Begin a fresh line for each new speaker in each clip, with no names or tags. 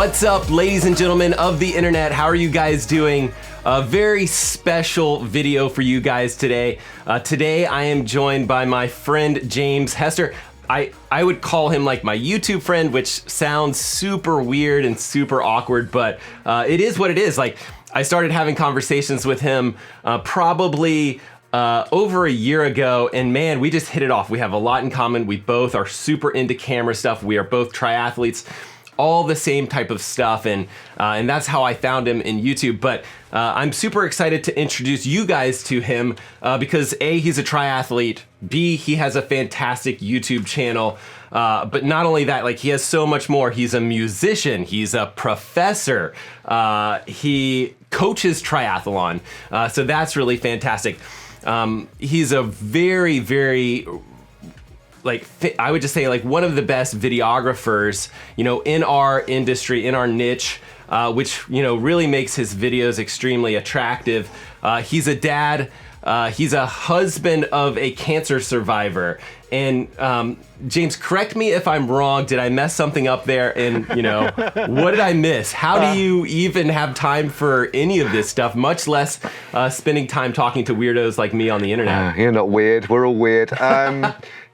What's up, ladies and gentlemen of the internet? How are you guys doing? A very special video for you guys today. Today I am joined by my friend James Hester. I would call him like my YouTube friend, which sounds super weird and super awkward, but it is what it is. Like, I started having conversations with him probably over a year ago, and man, we just hit it off. We have a lot in common. We both are super into camera stuff. We are both triathletes, all the same type of stuff, and that's how I found him in YouTube. But I'm super excited to introduce you guys to him because A, he's a triathlete, B, he has a fantastic YouTube channel, but not only that, like, he has so much more. He's a musician, he's a professor, he coaches triathlon, so that's really fantastic. He's a very, very, like, I would just say, like, one of the best videographers, you know, in our industry, in our niche, which, you know, really makes his videos extremely attractive. He's a dad, he's a husband of a cancer survivor. And James, correct me if I'm wrong. Did I mess something up there? And, you know, what did I miss? How do you even have time for any of this stuff, much less spending time talking to weirdos like me on the internet?
You're not weird. We're all weird.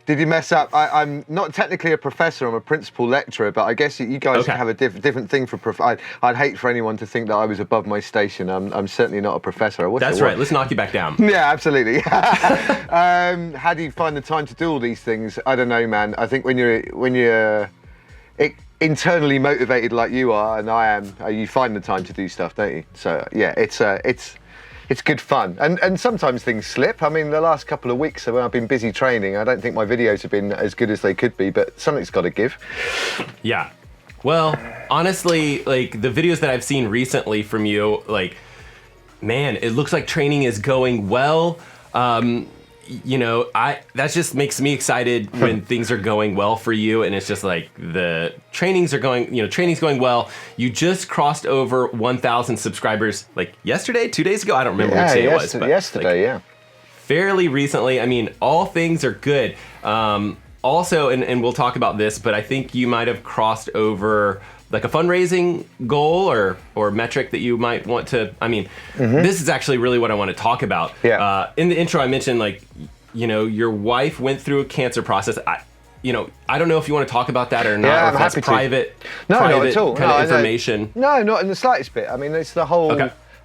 Did you mess up? I'm not technically a professor. I'm a principal lecturer, but I guess you guys have a different thing for I'd hate for anyone to think that I was above my station. I'm certainly not a professor.
That's right. Let's knock you back down.
Yeah, absolutely. How do you find the time to do all these things? I don't know, man. I think when you're internally motivated like you are, and I am, you find the time to do stuff, don't you? So yeah, it's good fun, and sometimes things slip. I mean, the last couple of weeks when I've been busy training, I don't think my videos have been as good as they could be, but something's got to give.
Yeah. Well, honestly, like, the videos that I've seen recently from you, like, man, it looks like training is going well. You know, that just makes me excited when things are going well for you, and it's just like the training's going well. You just crossed over 1,000 subscribers, like, yesterday, 2 days ago. I don't remember which day it was, but
yesterday,
like, fairly recently. I mean, all things are good. Also, and we'll talk about this, but I think you might have crossed over like a fundraising goal or metric that you might want to, I mean, this is actually really what I want to talk about.
Yeah.
In the intro, I mentioned, like, you know, your wife went through a cancer process. I don't know if you want to talk about that or not,
yeah,
or if that's private
not at all.
kind of information.
No, not in the slightest bit. I mean, it's the whole,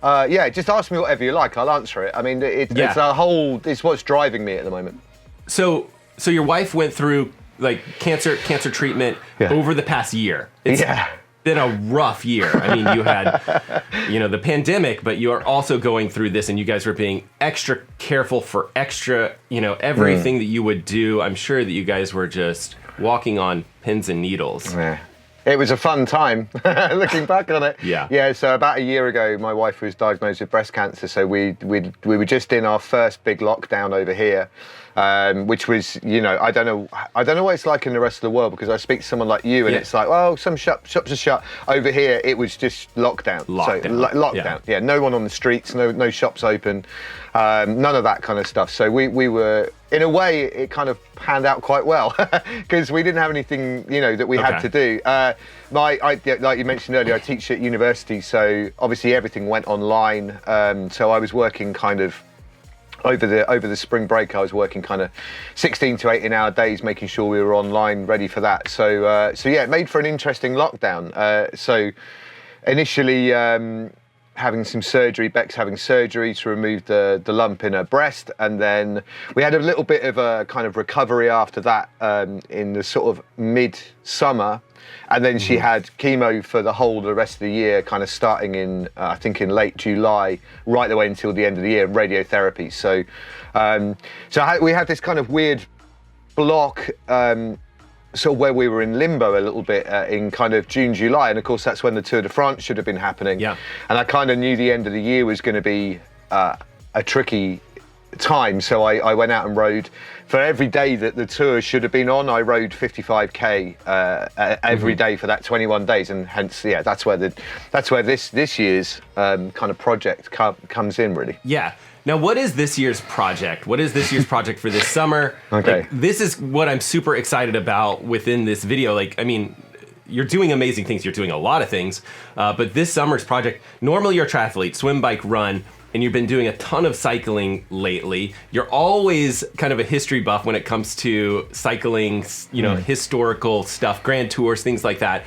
yeah, just ask me whatever you like, I'll answer it. I mean, it's the whole, it's what's driving me at the moment. So your wife went through, like, cancer treatment over the past year. It's been a rough year. I mean, you had, you know, the pandemic, but you are also going through this, and you guys were being extra careful for extra, you know, everything that you would do. I'm sure that you guys were just walking on pins and needles. Yeah. It was a fun time, looking back on it. Yeah, so about a year ago, my wife was diagnosed with breast cancer, so we were just in our first big lockdown over here, which was, you know, I don't know what it's like in the rest of the world, because I speak to someone like you, and it's like, well, some shops are shut. Over here, it was just lockdown. Lockdown. Yeah, no one on the streets, no shops open, none of that kind of stuff. So we were, in a way, it kind of panned out quite well, because we didn't have anything, you know, that we had to do. Like you mentioned earlier, I teach at university, so obviously everything went online. So I was working kind of over the spring break. I was working kind of 16 to 18-hour days, making sure we were online, ready for that. So yeah, it made for an interesting lockdown. So initially, having some surgery, Beck's having surgery to remove the lump in her breast, and then we had a little bit of a kind of recovery after that in the sort of mid-summer, and then she had chemo for the rest of the year, kind of starting in I think in late July, right the way until the end of the year, radiotherapy. So we had this kind of weird block, sort of where we were in limbo a little bit in kind of June, July, and of course that's when the Tour de France should have been happening. Yeah. And I kind of knew the end of the year was going to be a tricky time, so I went out and rode. For every day that the tour should have been on, I rode 55k every day for that 21 days, and hence, yeah, that's where this year's kind of project comes in, really.
Yeah. Now, what is this year's project? What is this year's project for this summer?
Okay.
Like, this is what I'm super excited about within this video. Like, I mean, you're doing amazing things. You're doing a lot of things, but this summer's project. Normally, you're a triathlete, swim, bike, run. And you've been doing a ton of cycling lately. You're always kind of a history buff when it comes to cycling, historical stuff, grand tours, things like that.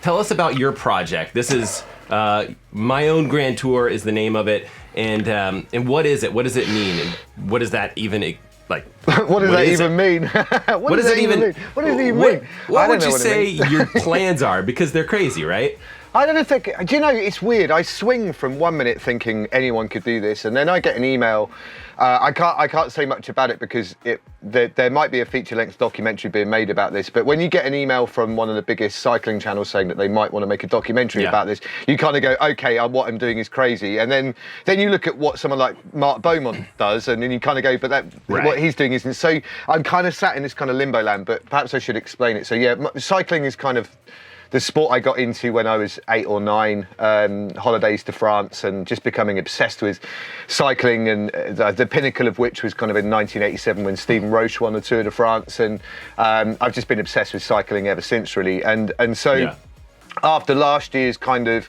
Tell us about your project. This is My Own Grand Tour is the name of it. And what is it? What does it mean? And what does that even like?
What does that even mean? What does it even mean? What does it even mean?
What would you say your plans are? Because they're crazy, right?
I don't think, do you know, it's weird. I swing from 1 minute thinking anyone could do this, and then I get an email. I can't say much about it because there might be a feature-length documentary being made about this, but when you get an email from one of the biggest cycling channels saying that they might want to make a documentary about this, you kind of go, okay, what I'm doing is crazy. And then you look at what someone like Mark Beaumont does, and then you kind of go, but what he's doing isn't. So I'm kind of sat in this kind of limbo land, but perhaps I should explain it. So yeah, cycling is kind of the sport I got into when I was 8 or 9, holidays to France, and just becoming obsessed with cycling, and the pinnacle of which was kind of in 1987 when Stephen Roche won the Tour de France, and I've just been obsessed with cycling ever since, really. And so after last year's kind of,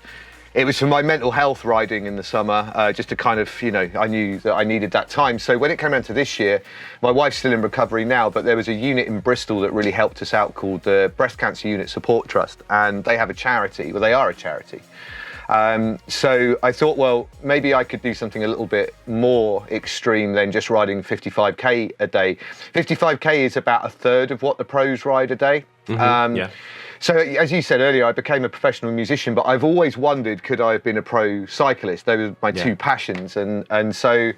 it was for my mental health riding in the summer, just to kind of, I knew that I needed that time. So when it came around to this year, my wife's still in recovery now, but there was a unit in Bristol that really helped us out called the Breast Cancer Unit Support Trust, and they have a charity. Well, they are a charity. So I thought, well, maybe I could do something a little bit more extreme than just riding 55k a day. 55k is about a third of what the pros ride a day. So as you said earlier, I became a professional musician, but I've always wondered, could I have been a pro cyclist? They were my two passions. And so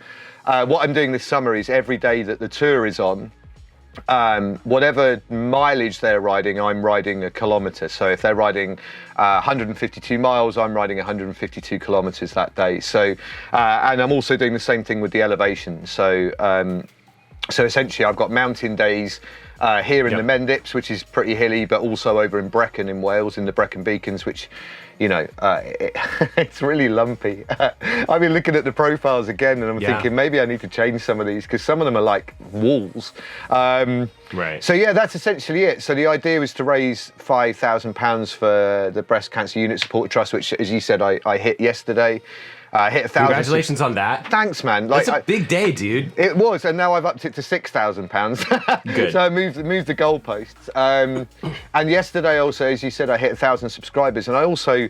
what I'm doing this summer is every day that the tour is on, whatever mileage they're riding, I'm riding a kilometer. So if they're riding 152 miles, I'm riding 152 kilometers that day. So, and I'm also doing the same thing with the elevation. So essentially I've got mountain days here in the Mendips, which is pretty hilly, but also over in Brecon in Wales, in the Brecon Beacons, which, it's really lumpy. I've been looking at the profiles again, and I'm thinking maybe I need to change some of these, because some of them are like walls.
Right.
So yeah, that's essentially it. So the idea was to raise £5,000 for the Breast Cancer Unit Support Trust, which, as you said, I hit yesterday. Hit 1,000.
Congratulations on that.
Thanks, man.
It's a big day, dude.
It was, and now I've upped it to £6,000.
Good.
So I moved the goalposts. And yesterday, also, as you said, I hit 1,000 subscribers, and I also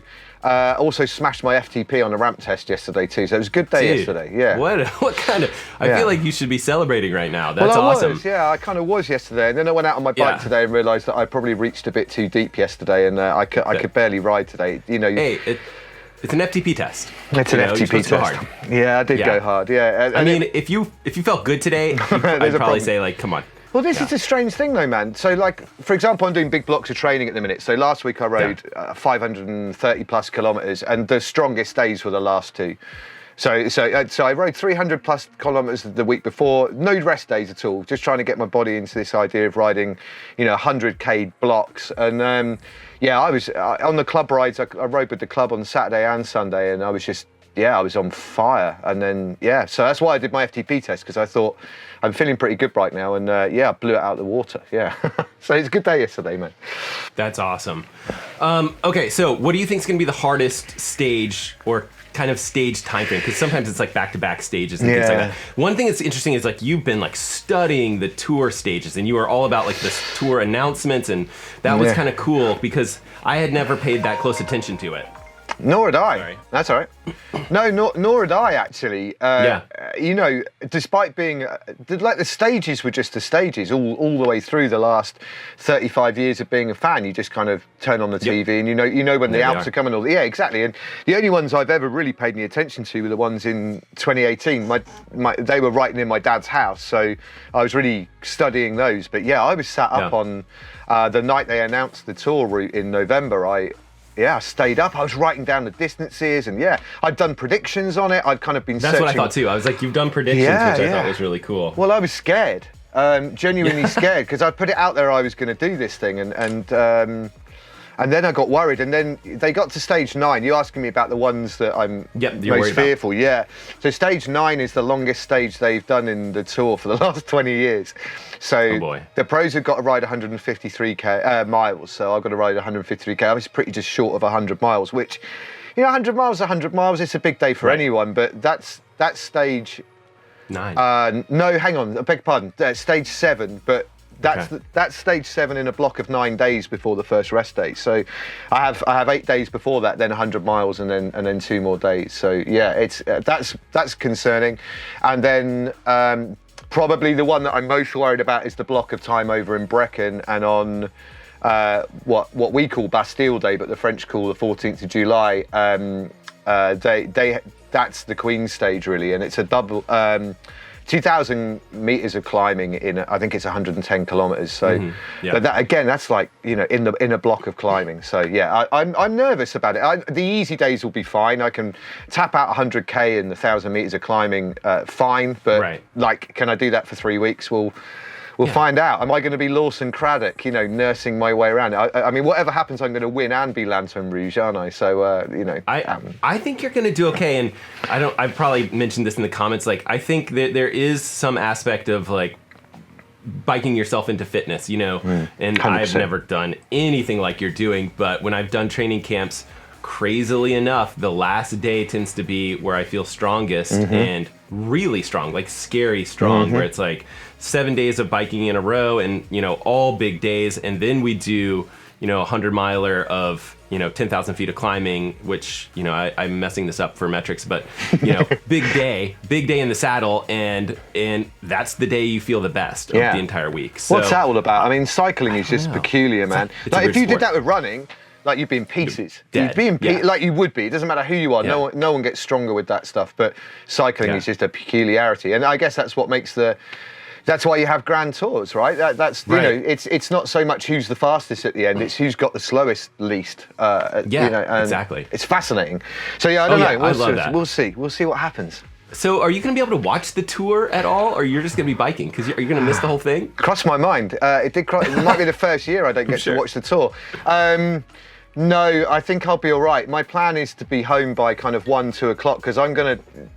smashed my FTP on a ramp test yesterday too. So it was a good day yesterday. Yeah.
What kind of? I feel like you should be celebrating right now. That's awesome.
I kind of was yesterday, and then I went out on my bike today and realised that I probably reached a bit too deep yesterday, and I could barely ride today.
Hey. It's an FTP test.
It's an FTP test. Yeah, I did go hard. Yeah.
I mean, if you felt good today, I'd probably say, like, come on.
Well, this is a strange thing, though, man. So, like, for example, I'm doing big blocks of training at the minute. So last week I rode 530 plus kilometres, and the strongest days were the last two. So I rode 300 plus kilometres the week before, no rest days at all, just trying to get my body into this idea of riding, 100k blocks. And I was on the club rides. I rode with the club on Saturday and Sunday, and I was just, I was on fire. And then, so that's why I did my FTP test, because I thought I'm feeling pretty good right now. And I blew it out of the water. Yeah. So it's a good day yesterday, man.
That's awesome. Okay, so what do you think is going to be the hardest stage or kind of stage time frame? Because sometimes it's like back-to-back stages and things like that. One thing that's interesting is like you've been like studying the tour stages, and you are all about like this tour announcements, and that was kind of cool because I had never paid that close attention to it.
Nor had I.
Sorry.
That's all right. No, nor had I actually. Despite being like the stages were just the stages all the way through the last 35 years of being a fan. You just kind of turn on the TV and you know when the Alps are coming. Exactly. And the only ones I've ever really paid any attention to were the ones in 2018. They were right near my dad's house, so I was really studying those. But I was sat up on the night they announced the tour route in November. I stayed up. I was writing down the distances, and I'd done predictions on it. I'd kind of been
That's
searching.
what I thought too. I was like, you've done predictions, which I thought was really cool.
Well, I was scared, genuinely scared, because I put it out there I was going to do this thing, and And then I got worried, and then they got to stage 9. You're asking me about the ones that I'm most fearful. About. Yeah. So stage 9 is the longest stage they've done in the Tour for the last 20 years. So the pros have got to ride 153 miles. So I've got to ride 153 k. I was pretty just short of 100 miles, which, 100 miles, 100 miles. It's a big day for anyone, but that's stage
9.
No, hang on. I beg your pardon. Stage 7, but. That's stage 7 in a block of 9 days before the first rest day. So I have 8 days before that, then 100 miles, and then 2 more days. So yeah, it's that's concerning. And then probably the one that I'm most worried about is the block of time over in Brecon and on what we call Bastille Day, but the French call the 14th of July. That's the Queen stage really, and it's a double. 2,000 meters of climbing in, I think it's 110 kilometers. So, but that, again, that's like in a block of climbing. So yeah, I'm nervous about it. The easy days will be fine. I can tap out 100k in the 1,000 meters of climbing, fine. But like, can I do that for 3 weeks? We'll find out. Am I going to be Lawson Craddock, nursing my way around? I mean, whatever happens, I'm going to win and be Lanterne Rouge, aren't I? So,
I think you're going to do okay. And I probably mentioned this in the comments. Like, I think that there is some aspect of like biking yourself into fitness, and 100%. I've never done anything like you're doing. But when I've done training camps, crazily enough, the last day tends to be where I feel strongest and really strong, like scary strong, where it's like 7 days of biking in a row and, all big days. And then we do, a 100-miler of, 10,000 feet of climbing, which, I'm messing this up for metrics, but, big day in the saddle. And that's the day you feel the best of the entire week. So,
what's that all about? I mean, cycling is just peculiar, man. Like if you did that with running, like you'd be in pieces. You'd be in like you would be. It doesn't matter who you are. No one gets stronger with that stuff. But cycling is just a peculiarity, and I guess that's what makes that's why you have grand tours, right? That's it's not so much who's the fastest at the end; it's who's got the slowest least.
Exactly.
It's fascinating. So I don't know.
I love that.
We'll see what happens.
So are you going to be able to watch the tour at all, or you're just going to be biking? Because are you going to miss the whole thing?
Crossed my mind. It might be the first year I don't get to watch the tour. No, I think I'll be all right. My plan is to be home by kind of 1, 2 o'clock because I'm gonna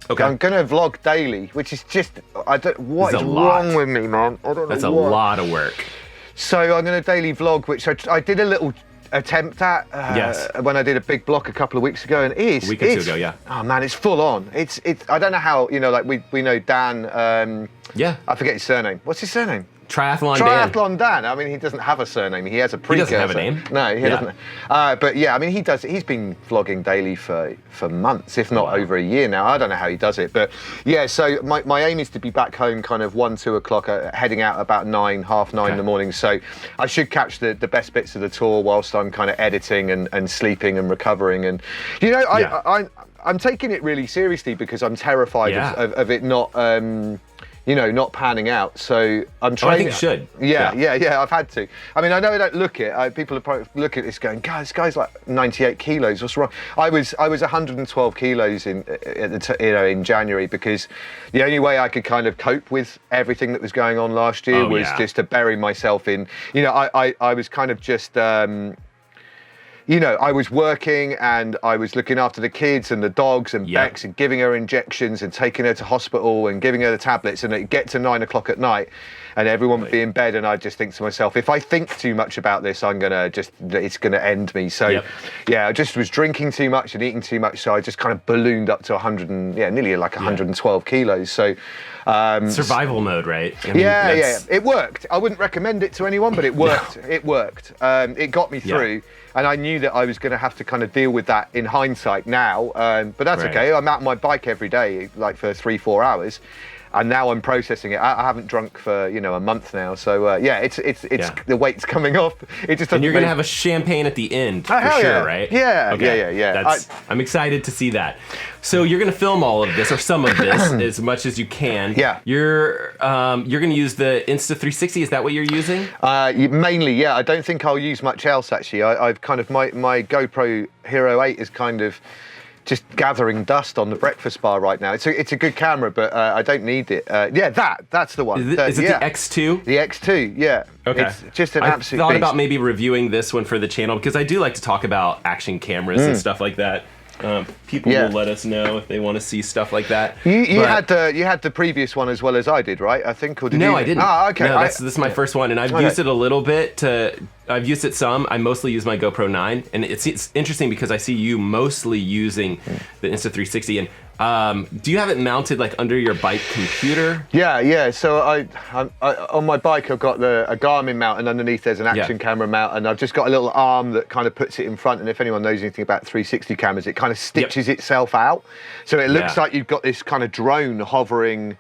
vlog daily, which is just what is wrong with me, man? I don't know.
That's a lot of work.
So I'm gonna daily vlog, which I did a little attempt at when I did a big block a couple of weeks ago, and
a week or two ago, yeah.
Oh man, it's full on. It's I don't know how like we know Dan. I forget his surname. What's his surname?
Triathlon
Dan. I mean, he doesn't have a surname. He has a precursor.
He doesn't have a name.
No, he doesn't. But yeah, I mean, he does. He's been vlogging daily for months, if not over a year now. I don't know how he does it, but yeah. So my aim is to be back home kind of 1, 2 o'clock, heading out about 9, half 9 in the morning. So I should catch the best bits of the tour whilst I'm kind of editing and sleeping and recovering. And I'm taking it really seriously because I'm terrified of it not. Not panning out. So I'm trying.
I think it should.
Yeah. I've had to. I mean, I know I don't look it. People are probably look at this going, "God, this guy's like 98 kilos. What's wrong?" I was 112 kilos in January because the only way I could kind of cope with everything that was going on last year was just to bury myself in. I was kind of just. I was working and I was looking after the kids and the dogs and Bex and giving her injections and taking her to hospital and giving her the tablets, and it'd get to 9 o'clock at night and everyone would be in bed, and I'd just think to myself, if I think too much about this, it's gonna end me. So I just was drinking too much and eating too much, so I just kind of ballooned up to 100 nearly like 112 kilos. So
survival mode, right?
I mean, it worked. I wouldn't recommend it to anyone, but it worked. It worked. It got me through. And I knew that I was going to have to kind of deal with that in hindsight now, but that's okay. I'm out on my bike every day, like for 3-4 hours, and now I'm processing it. I haven't drunk for a month now, so it's the weight's coming off. It just
and you're going to have a champagne at the end for sure, right?
Yeah, okay. Yeah.
I'm excited to see that. So you're going to film all of this or some of this as much as you can. Yeah. You're going to use the Insta360. Is that what you're using?
Mainly, yeah. I don't think I'll use much else actually. I've kind of my GoPro Hero 8 is kind of just gathering dust on the breakfast bar right now. It's a good camera, but I don't need it. Yeah, that's the one.
Is it the X2?
The X2, yeah.
Okay.
It's just an absolute
I thought
beast.
about maybe reviewing this one for the channel because I do like to talk about action cameras and stuff like that. People will let us know if they want to see stuff like that.
You had the previous one as well as I did, right? I think, or did you?
No, I didn't.
Ah, okay.
No, this is my first one, and I've used it a little bit. I've used it some. I mostly use my GoPro 9, and it's interesting because I see you mostly using the Insta360. And do you have it mounted like under your bike computer?
Yeah. So I on my bike I've got a Garmin mount, and underneath there's an action camera mount, and I've just got a little arm that kind of puts it in front. And if anyone knows anything about 360 cameras, it kind of stitches itself out, so it looks like you've got this kind of drone hovering.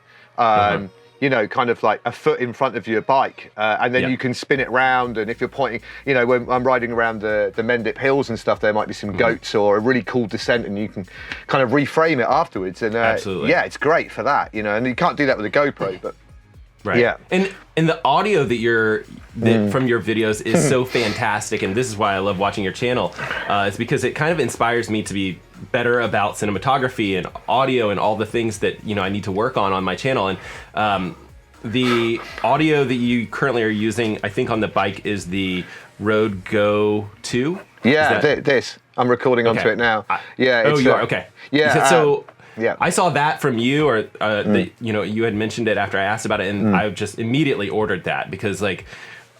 You know, kind of like a foot in front of your bike, and then you can spin it round. And if you're pointing, you know, when I'm riding around the Mendip Hills and stuff, there might be some goats or a really cool descent, and you can kind of reframe it afterwards. And
absolutely,
yeah, it's great for that, you know. And you can't do that with a GoPro, but yeah.
And the audio that from your videos is so fantastic, and this is why I love watching your channel. It's because it kind of inspires me to be better about cinematography and audio and all the things that I need to work on my channel. And the audio that you currently are using, I think on the bike, is the Rode Go 2.
Yeah, this I'm recording onto it now.
Oh, you are okay.
Yeah.
So. Yeah, I saw that from you, or you had mentioned it after I asked about it, and I just immediately ordered that because, like,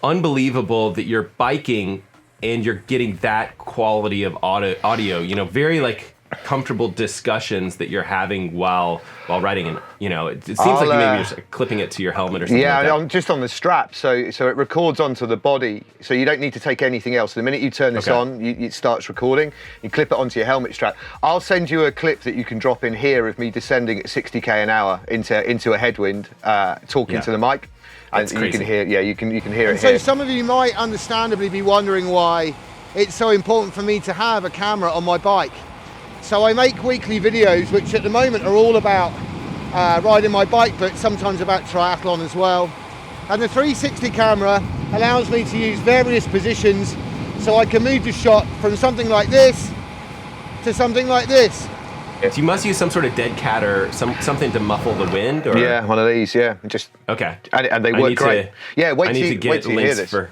unbelievable that you're biking and you're getting that quality of audio. Very like comfortable discussions that you're having while riding, and it seems like you maybe just clipping it to your helmet or something.
Yeah,
like that.
I'm just on the strap, so it records onto the body, so you don't need to take anything else. The minute you turn this on, it starts recording. You clip it onto your helmet strap. I'll send you a clip that you can drop in here of me descending at 60k an hour into a headwind, talking to the mic.
That's
and
crazy.
You can hear, you can hear it.
So
here.
some of you might understandably be wondering why it's so important for me to have a camera on my bike. So I make weekly videos, which at the moment are all about riding my bike, but sometimes about triathlon as well. And the 360 camera allows me to use various positions, so I can move the shot from something like this to something like this.
So you must use some sort of dead cat or something to muffle the wind, or
yeah, one of these, just
okay,
and they work great.
I need to get links for.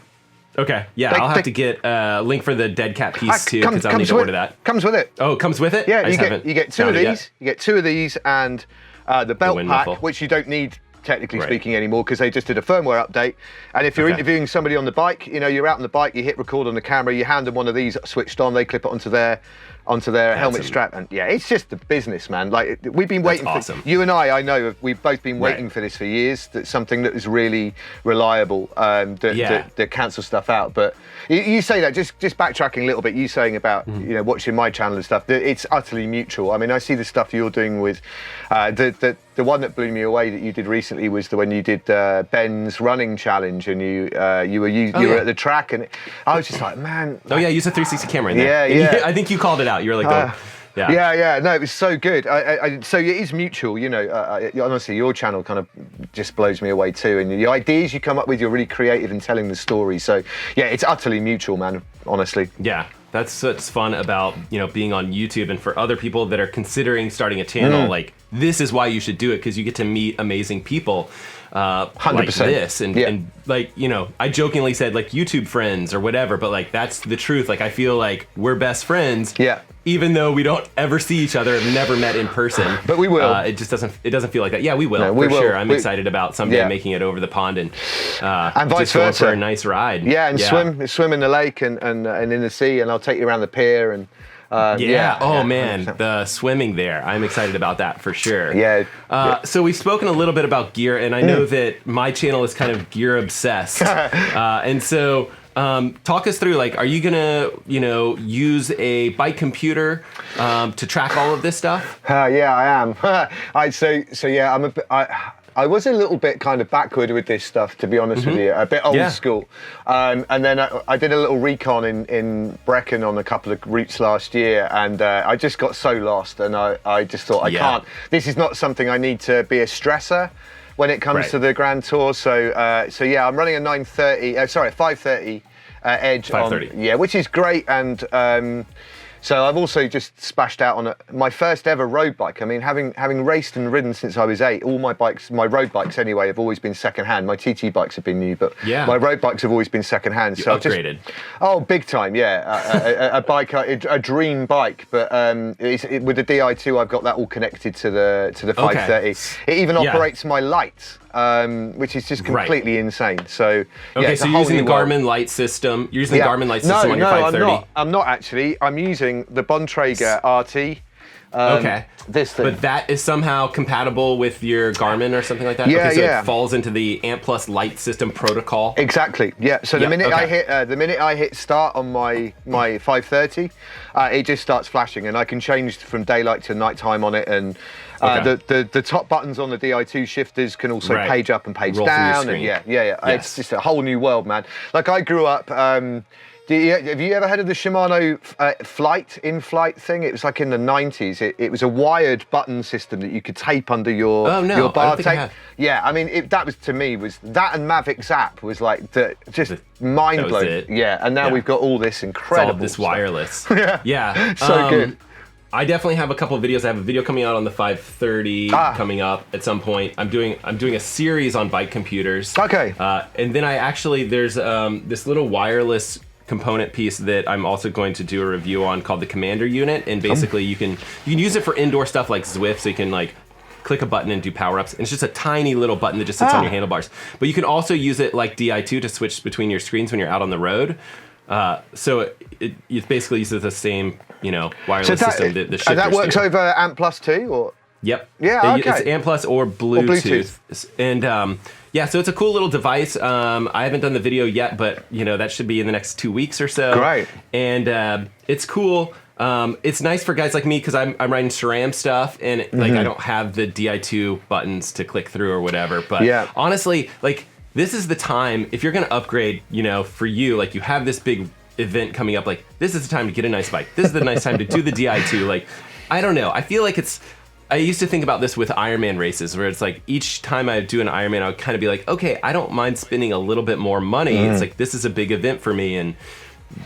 Okay, yeah, I'll have to get a link for the dead cat piece too, because I'll need to order that.
Comes with it.
Oh, it comes with it?
Yeah, you get two of these. You get two of these and the belt pack,
muffle.
which you don't need technically speaking anymore because they just did a firmware update. And if you're interviewing somebody on the bike, you're out on the bike, you hit record on the camera, you hand them one of these switched on, they clip it onto their helmet strap, and it's just the business, man. Like, we've been waiting for you and I know we've both been waiting for this for years. That's something that is really reliable, that cancels stuff out. But you say that, just backtracking a little bit, you saying about watching my channel and stuff, it's utterly mutual. I mean, I see the stuff you're doing with the one that blew me away that you did recently was the one you did Ben's running challenge, and you were at the track, and I was just like, man.
Oh yeah, use a 360 camera in there.
Yeah.
I think you called it out. You were like,
Yeah. No, it was so good. So it is mutual, honestly, your channel kind of just blows me away too. And the ideas you come up with, you're really creative in telling the story. So yeah, it's utterly mutual, man, honestly.
Yeah. That's what's fun about, being on YouTube, and for other people that are considering starting a channel, like, this is why you should do it, because you get to meet amazing people.
100%.
Like this, and like, I jokingly said like YouTube friends or whatever, but like that's the truth. Like, I feel like we're best friends, even though we don't ever see each other, have never met in person.
But we will.
It doesn't feel like that. Yeah, we will. No, we will. Sure. I'm excited about someday making it over the pond and
vice
just going
versa
for a nice ride.
Yeah, and swim in the lake and in the sea, and I'll take you around the pier and.
Man, the swimming there. I'm excited about that for sure. So we've spoken a little bit about gear, and I know that my channel is kind of gear obsessed. And so talk us through, like, are you gonna, use a bike computer to track all of this stuff?
Yeah, I am. I was a little bit kind of backward with this stuff, to be honest with you, a bit old school. And then I did a little recon in Brecon on a couple of routes last year, and I just got so lost, and I just thought, I can't. This is not something I need to be a stressor when it comes to the Grand Tour. So I'm running a 530 Edge
530.
on, which is great, and So I've also just splashed out on my first ever road bike. I mean, having raced and ridden since I was 8, all my bikes, my road bikes anyway, have always been second-hand. My TT bikes have been new, but my road bikes have always been second-hand. So
upgraded.
Big time, yeah. A bike, a dream bike, but with the Di2, I've got that all connected to the 530. It even operates my lights. Which is just completely insane. So
so you're using the Garmin light system. You're using the Garmin light system on your 530.
I'm not actually. I'm using the Bontrager RT. This thing.
But that is somehow compatible with your Garmin or something like that? So it falls into the Amp Plus light system protocol?
Exactly, yeah. So the minute I hit start on my 530, it just starts flashing, and I can change from daylight to nighttime on it, and the top buttons on the Di2 shifters can also page up and page down, and it's just a whole new world, man. Like I grew up. Have you ever heard of the Shimano in-flight thing? It was like in the 90s. It was a wired button system that you could tape under your bar tape. Yeah, I mean, that was, to me, was that and Mavic Zap was like just mind blowing. Yeah, and now we've got all this incredible
all this
stuff.
wireless.
Yeah, so good.
I definitely have a couple of videos. I have a video coming out on the 530 coming up at some point. I'm doing a series on bike computers.
Okay.
And then there's this little wireless component piece that I'm also going to do a review on called the Commander Unit, and basically you can use it for indoor stuff like Zwift, so you can like click a button and do power-ups, and it's just a tiny little button that just sits on your handlebars. But you can also use it like Di2 to switch between your screens when you're out on the road. So it basically uses the same wireless system. The shifters
that works over Amp Plus too, or?
Yep.
Yeah, okay.
It's Amp Plus or Bluetooth. And so it's a cool little device. I haven't done the video yet, but that should be in the next 2 weeks or so.
Great.
And it's cool. It's nice for guys like me because I'm writing SRAM stuff, and I don't have the Di2 buttons to click through or whatever. But honestly, this is the time if you're going to upgrade. For you, you have this big event coming up. This is the time to get a nice bike. This is the nice time to do the Di2. I don't know. I feel like it's. I used to think about this with Ironman races, where it's each time I do an Ironman, I would kind of be like, okay, I don't mind spending a little bit more money. It's this is a big event for me, and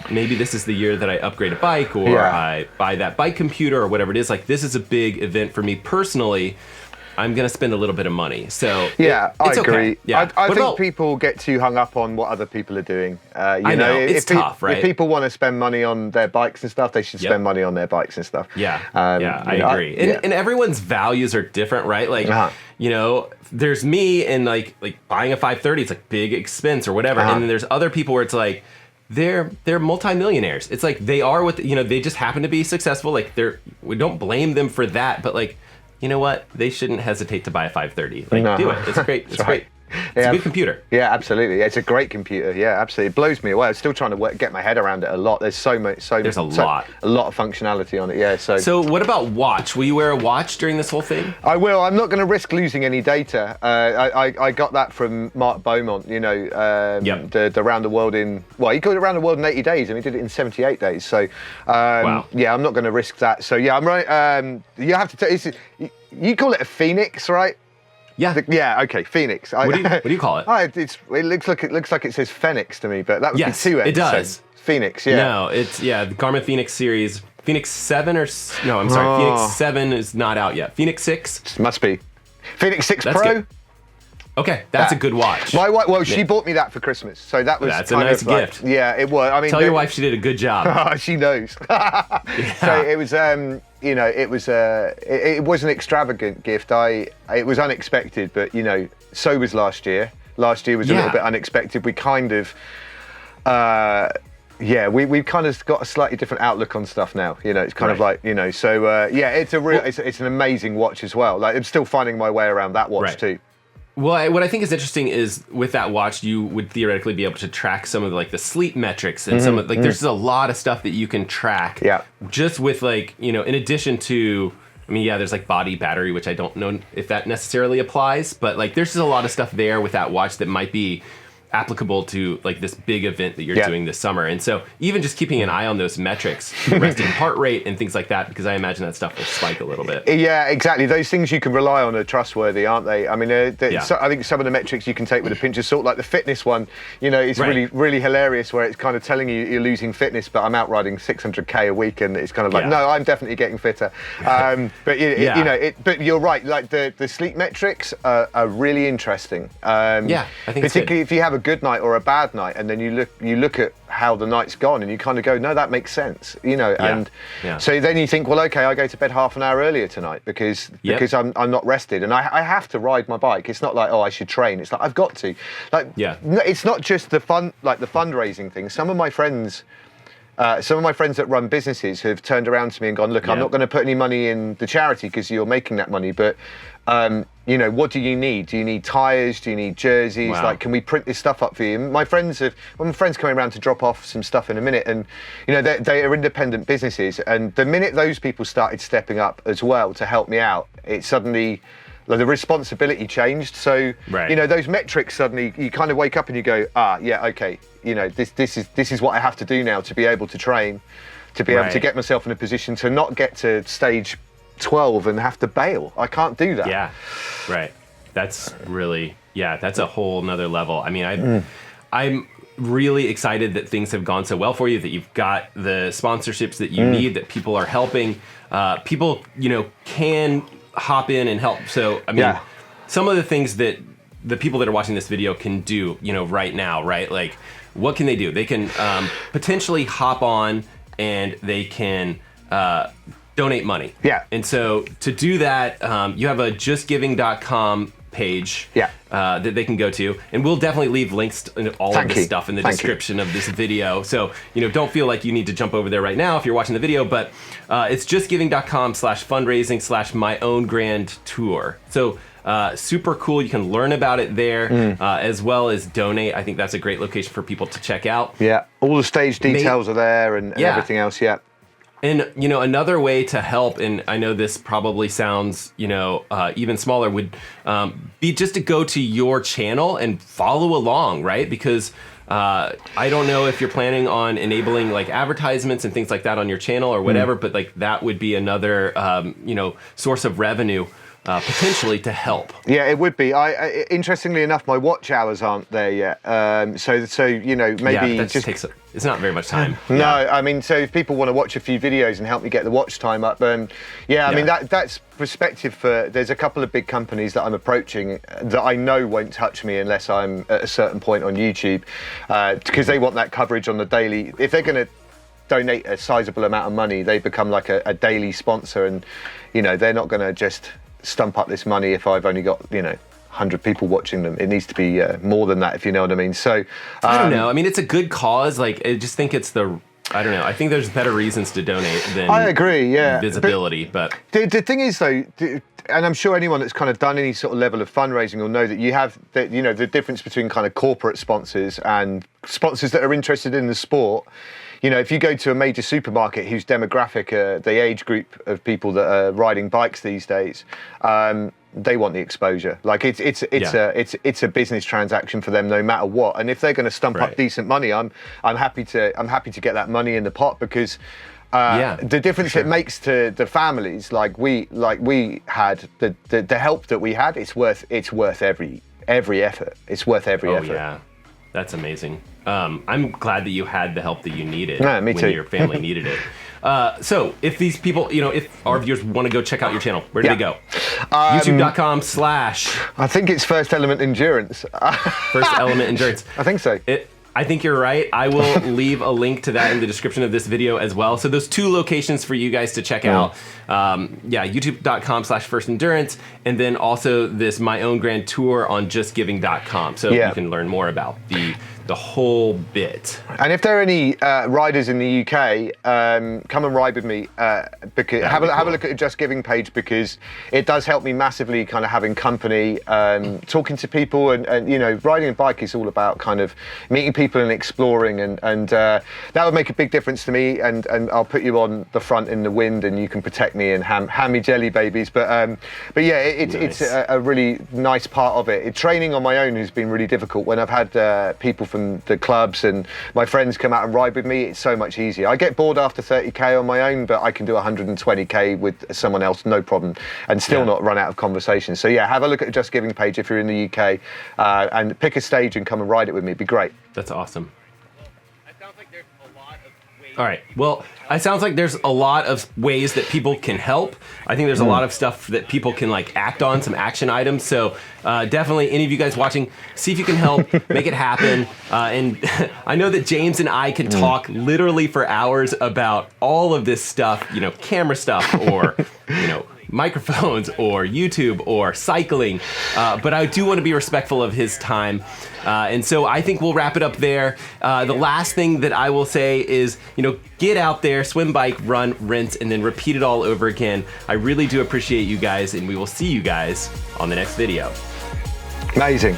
maybe this is the year that I upgrade a bike, or I buy that bike computer, or whatever it is. This is a big event for me personally. I'm going to spend a little bit of money. So
I agree.
Okay. Yeah.
I think people get too hung up on what other people are doing.
I know. It's tough, right?
If people want to spend money on their bikes and stuff, they should spend money on their bikes and stuff.
Yeah. I agree. And everyone's values are different, right? There's me and like buying a 530, it's big expense or whatever. And then there's other people where it's they're multimillionaires. It's they are what they just happen to be successful. We don't blame them for that, but you know what? They shouldn't hesitate to buy a 530. Do it. It's great. It's great. It's a good computer.
Yeah, absolutely. It's a great computer. Yeah, absolutely. It blows me away. I'm still trying to get my head around it a lot. There's there's a lot of functionality on it. Yeah. So
what about watch? Will you wear a watch during this whole thing?
I will. I'm not going to risk losing any data. I got that from Mark Beaumont. The round the world in he got it around the world in 80 days, and he did it in 78 days. So I'm not going to risk that. So I'm right. You have to. You call it a Phoenix, right?
Yeah.
Okay. Phoenix.
What do you call it?
It looks like it says Phoenix to me, but that would be 2 X.
It does.
So Phoenix. Yeah.
No, it's the Garmin Phoenix series. Phoenix 7 or no? I'm sorry. Phoenix 7 is not out yet. Phoenix 6
must be. Phoenix 6
That's
Pro.
Good. Okay, that's a good watch.
My wife, she bought me that for Christmas, so that was
that's a nice gift.
It was. I mean,
tell your wife she did a good job.
She knows. So it was. It was an extravagant gift. It was unexpected, but so was last year. Last year was a little bit unexpected. We kind of, we've kind of got a slightly different outlook on stuff now. It's kind of so it's a real, it's an amazing watch as well. I'm still finding my way around that watch too.
Well, what I think is interesting is with that watch, you would theoretically be able to track some of the sleep metrics and some of there's just a lot of stuff that you can track.
Yeah.
Just with in addition to, there's body battery, which I don't know if that necessarily applies, but there's just a lot of stuff there with that watch that might be applicable to like this big event that you're doing this summer. And so even just keeping an eye on those metrics, resting heart rate and things like that, because I imagine that stuff will spike a little bit.
Yeah, exactly. Those things you can rely on are trustworthy, aren't they? I mean, so I think some of the metrics you can take with a pinch of salt, like the fitness one, you know, it's really, really hilarious where it's kind of telling you you're losing fitness, but I'm out riding 600K a week, and it's kind of like, no, I'm definitely getting fitter. But you know, but you're right. Like the sleep metrics are really interesting. I think particularly if you have a good night or a bad night, and then you look at how the night's gone, and you kind of go, no, that makes sense, you know. And so then you think, well, okay, I go to bed half an hour earlier tonight because I'm not rested, and I have to ride my bike. It's not like, oh, I should train. It's like I've got to. Like, it's not just the fun, like the fundraising thing. Some of my friends that run businesses have turned around to me and gone, look, I'm not going to put any money in the charity because you're making that money, but you know, what do you need? Do you need tyres? Do you need jerseys? Like, can we print this stuff up for you? And my friends coming around to drop off some stuff in a minute, and you know, they are independent businesses, and the minute those people started stepping up as well to help me out, it suddenly, like, the responsibility changed. So you know, those metrics, suddenly you kind of wake up and you go, okay, you know, this is what I have to do now to be able to train, to be able to get myself in a position to not get to stage 12 and have to bail. I can't do that.
Yeah, right. That's really, that's a whole nother level. I mean, I'm really excited that things have gone so well for you, that you've got the sponsorships that you need, that people are helping. People, you know, can hop in and help. So, I mean, some of the things that the people that are watching this video can do, you know, right now, right? Like, what can they do? They can potentially hop on and they can donate money. Yeah. And so to do that, you have a justgiving.com page that they can go to, and we'll definitely leave links to all of this stuff in the description of this video. So, you know, don't feel like you need to jump over there right now if you're watching the video, but it's justgiving.com/fundraising/myowngrandtour. So super cool. You can learn about it there as well as donate. I think that's a great location for people to check out.
Yeah. All the stage details are there and everything else. Yeah.
And, you know, another way to help, and I know this probably sounds, you know, even smaller, would be just to go to your channel and follow along, right? Because I don't know if you're planning on enabling like advertisements and things like that on your channel or whatever, but like that would be another, you know, source of revenue potentially to help.
Yeah, it would be. Interestingly enough, my watch hours aren't there yet. So you know, maybe
that just takes. It's not very much time.
No, I mean, so if people want to watch a few videos and help me get the watch time up, I mean, that's perspective for. There's a couple of big companies that I'm approaching that I know won't touch me unless I'm at a certain point on YouTube, because they want that coverage on the daily. If they're going to donate a sizable amount of money, they become like a daily sponsor, and you know, they're not going to just stump up this money if I've only got, you know, 100 people watching them. It needs to be more than that, if you know what I mean. So
I don't know. I mean, it's a good cause. Like, I just think it's I don't know. I think there's better reasons to donate than
I agree. Yeah,
visibility. But
the thing is, though, and I'm sure anyone that's kind of done any sort of level of fundraising will know that you have that, you know, the difference between kind of corporate sponsors and sponsors that are interested in the sport. You know, if you go to a major supermarket whose demographic, the age group of people that are riding bikes these days, they want the exposure. Like it's a business transaction for them, no matter what. And if they're going to stump up decent money, I'm happy to get that money in the pot, because the difference it makes to the families, like we had, the help that we had, it's worth every effort. It's worth every effort.
Yeah, that's amazing. I'm glad that you had the help that you needed
me too.
When your family needed it. So if these people, you know, if our viewers want to go check out your channel, where do they go? YouTube.com/
I think it's First Element Endurance.
First Element Endurance.
I think so.
I think you're right. I will leave a link to that in the description of this video as well. So those two locations for you guys to check out. YouTube.com/ First Endurance, and then also this My Own Grand Tour on justgiving.com. So you can learn more about the the whole bit.
And if there are any riders in the UK, come and ride with me. Because have a look at the Just Giving page, because it does help me massively, kind of having company, talking to people, and you know, riding a bike is all about kind of meeting people and exploring, and that would make a big difference to me. And I'll put you on the front in the wind, and you can protect me and hand me jelly babies. But yeah, it's a really nice part of it. Training on my own has been really difficult. When I've had people from the clubs and my friends come out and ride with me, it's so much easier. I get bored after 30k on my own, but I can do 120k with someone else, no problem, and still not run out of conversation. So yeah, have a look at the Just Giving page if you're in the UK, and pick a stage and come and ride it with me. It'd be great.
That's awesome. All right. Well, it sounds like there's a lot of ways that people can help. I think there's a lot of stuff that people can like act on, some action items. So definitely, any of you guys watching, see if you can help, make it happen. And I know that James and I can talk literally for hours about all of this stuff, you know, camera stuff, or, you know, microphones, or YouTube, or cycling, but I do want to be respectful of his time, and so I think we'll wrap it up there. The last thing that I will say is, you know, get out there, swim, bike, run, rinse, and then repeat it all over again. I really do appreciate you guys, and we will see you guys on the next video.
Amazing.